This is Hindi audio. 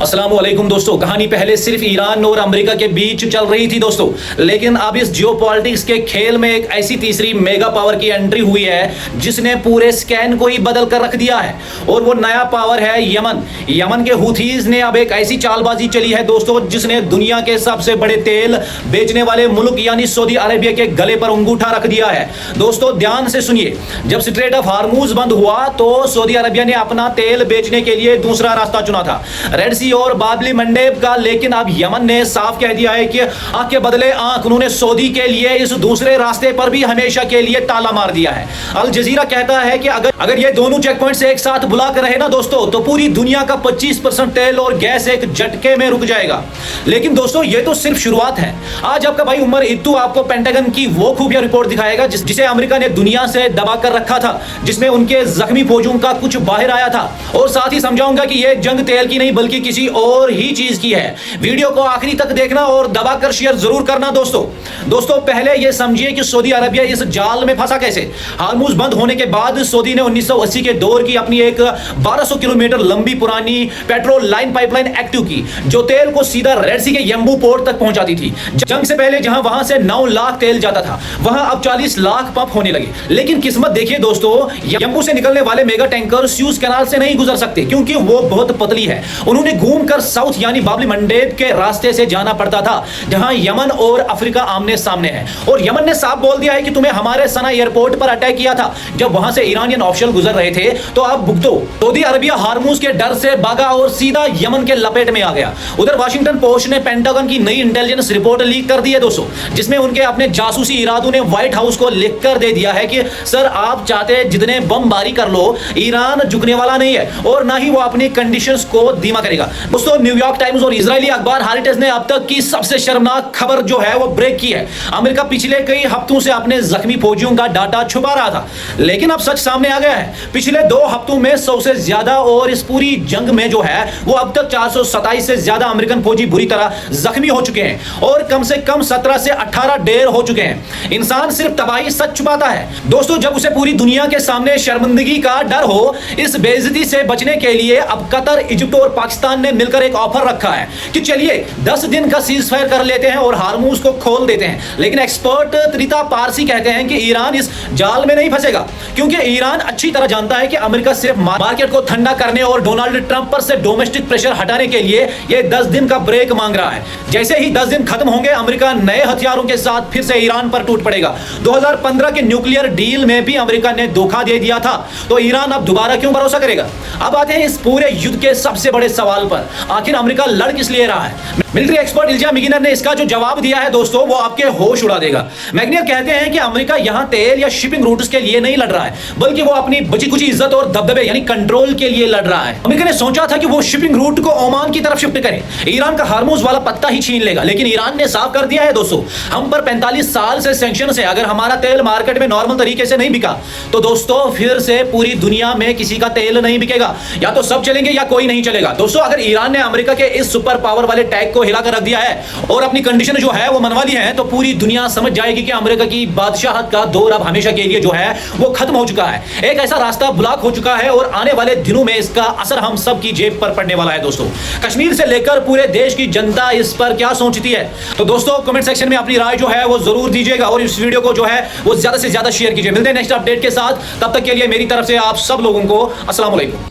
अस्सलाम वालेकुम दोस्तों। कहानी पहले सिर्फ ईरान और अमेरिका के बीच चल रही थी दोस्तों, लेकिन अब इस जियोपॉलिटिक्स के खेल में एक ऐसी तीसरी मेगा पावर की एंट्री हुई है जिसने पूरे स्कैन को ही बदल कर रख दिया है। और वो नया पावर है यमन। यमन के हुथीज ने अब एक ऐसी चालबाजी चली है दोस्तों जिसने दुनिया के सबसे बड़े तेल बेचने वाले मुल्क यानी सऊदी अरेबिया के गले पर अंगूठा रख दिया है। दोस्तों ध्यान से सुनिए, जब स्ट्रेट ऑफ हार्मूज बंद हुआ तो सऊदी अरेबिया ने अपना तेल बेचने के लिए दूसरा रास्ता चुना था, रेड सी और बाबली मंडेब का। लेकिन अब यमन ने साफ कह दिया है कि आंख के बदले आंख, उन्होंने सऊदी के लिए इस दूसरे रास्ते पर भी हमेशा के लिए ताला मार दिया है। अल जजीरा कहता है कि अगर ये दोनों चेक पॉइंट्स एक साथ बुला कर रहे ना दोस्तों, तो पूरी दुनिया का 25% तेल और गैस एक झटके में रुक जाएगा। लेकिन दोस्तों ये तो सिर्फ शुरुआत है। आज आपका भाई उमर इत्तू आपको पेंटागन की वो खुफिया रिपोर्ट दिखाएगा जिसे अमेरिका ने दुनिया से दबा कर रखा था, जिसमें उनके जख्मी फौजियों का कुछ बाहर आया था। और साथ ही समझाऊंगा कि यह जंग तेल की नहीं बल्कि किसी और ही चीज की है। वीडियो को आखिरी तक देखना और दबाकर शेयर जरूर करना दोस्तों पहले यह समझिए कि सऊदी अरबिया इस जाल में फंसा कैसे। हार्मूज बंद होने के बाद सऊदी ने 1980 के दौर की अपनी एक 1200 किलोमीटर लंबी पुरानी पेट्रोल लाइन पाइपलाइन एक्टिव की, जो तेल को सीधा रेड सी के यम्बू पोर्ट तक पहुंचाती थी। जंग से पहले जहां वहां से 9 लाख तेल जाता था, वहां अब 40 लाख पंप होने लगे। लेकिन किस्मत देखिए दोस्तों, यम्बू से निकलने वाले मेगा टैंकर स्यूज कैनाल से नहीं गुजर सकते क्योंकि वो बहुत पतली है। उन्होंने घूमकर साउथ यानी बाबली मंडेब के रास्ते से जाना पड़ता था, जहां यमन और अफ्रीका आमने सामने है। और यमन ने साफ बोल दिया है कि तुम्हें हमारे सना एयरपोर्ट पर अटैक किया था जब वहां से ईरानियन ऑफिशियल गुजर रहे थे, तो आप भुगतो। सऊदी अरबिया हार्मूज के डर से भागा और सीधा यमन के लपेट में आ गया। उधर वाशिंगटन पोस्ट ने पेंटागन की नई इंटेलिजेंस रिपोर्ट लीक कर दी है दोस्तों, जिसमें उनके अपने जासूसी इरादों ने व्हाइट हाउस को लिख कर दे दिया है कि सर आप चाहते जितने बमबारी कर लो, ईरान झुकने वाला नहीं है और ना ही वो अपनी कंडीशंस को धीमा करेगा। दोस्तों न्यूयॉर्क टाइम्स और इजरायली अखबार हेरिटेज ने अब तक की सबसे शर्मनाक खबर जो है वो ब्रेक की है। अमेरिका पिछले कई हफ्तों से अपने जख्मी फौजियों का डाटा छुपा रहा था, लेकिन अब सच सामने आ गया है। पिछले 2 हफ्तों में 100 से ज्यादा और इस पूरी जंग में जो है वो अब तक 427 से ज्यादा अमेरिकन फौजी बुरी तरह जख्मी हो चुके हैं और कम से कम 17 से 18 ढेर हो चुके हैं। इंसान सिर्फ तबाही सच छुपाता है दोस्तों जब उसे पूरी दुनिया के सामने शर्मिंदगी का डर हो। इस बेइज्जती से बचने के लिए अब कतर, इजिप्ट और पाकिस्तान ने मिलकर एक ऑफर रखा है कि चलिए 10 दिन का सीज फायर कर लेते हैं और हार्मूज को खोल देते हैं। लेकिन एक्सपर्ट त्रिता पारसी कहते हैं कि ईरान इस जाल में नहीं फंसेगा, क्योंकि ईरान अच्छी तरह जानता है कि अमेरिका सिर्फ मार्केट को ठंडा करने और डोनाल्ड ट्रंप पर से डोमेस्टिक प्रेशर हटाने के लिए यह 10 दिन का ब्रेक मांग रहा है। जैसे ही 10 दिन खत्म होंगे, अमेरिका नए हथियारों के साथ फिर से ईरान पर टूट पड़ेगा। 2015 के न्यूक्लियर डील में भी अमेरिका ने धोखा दे दिया था, तो ईरान अब दोबारा क्यों भरोसा करेगा। अब आते हैं इस पूरे युद्ध के सबसे बड़े सवाल पर, आखिर अमेरिका लड़ किस लिए रहा है। मिलिट्री एक्सपर्ट इल्जा मिगिनर ने इसका जो जवाब दिया है दोस्तों वो आपके होश उड़ा देगा। मैग्नियर कहते हैं कि अमेरिका यहां तेल या शिपिंग रूट्स के लिए नहीं लड़ रहा है, बल्कि वो अपनी बची कुची इज्जत और दबदबे यानी कंट्रोल के लिए लड़ रहा है। अमेरिका ने सोचा था कि वो शिपिंग रूट को ओमान की तरफ शिफ्ट करे, ईरान का हार्मूज वाला पत्ता ही छीन लेगा। लेकिन ईरान ने साफ कर दिया है दोस्तों, हम पर 45 साल से सैंक्शन है, अगर हमारा तेल मार्केट में नॉर्मल तरीके से नहीं बिका तो दोस्तों फिर से पूरी दुनिया में किसी का तेल नहीं बिकेगा। या तो सब चलेंगे या कोई नहीं चलेगा। दोस्तों अगर ईरान ने अमेरिका के इस सुपर पावर वाले टैग को हिलाकर रख दिया है और अपनी कंडीशन जो है वो मनवा ली है, तो पूरी दुनिया समझ जाएगी कि अमेरिका की बादशाहत का दौर अब हमेशा के लिए जो है वो खत्म हो चुका है। एक ऐसा रास्ता ब्लॉक हो चुका है और आने वाले दिनों में इसका असर हम सब की जेब पर पड़ने वाला है। दोस्तों कश्मीर से लेकर पूरे देश की जनता इस पर क्या सोचती है, तो दोस्तों कमेंट सेक्शन में अपनी राय जो है वो जरूर दीजिएगा और इस वीडियो को जो है वो ज्यादा से ज्यादा शेयर कीजिए। मिलते हैं नेक्स्ट अपडेट के साथ, तब तक के लिए मेरी तरफ से आप सब लोगों को अस्सलाम वालेकुम।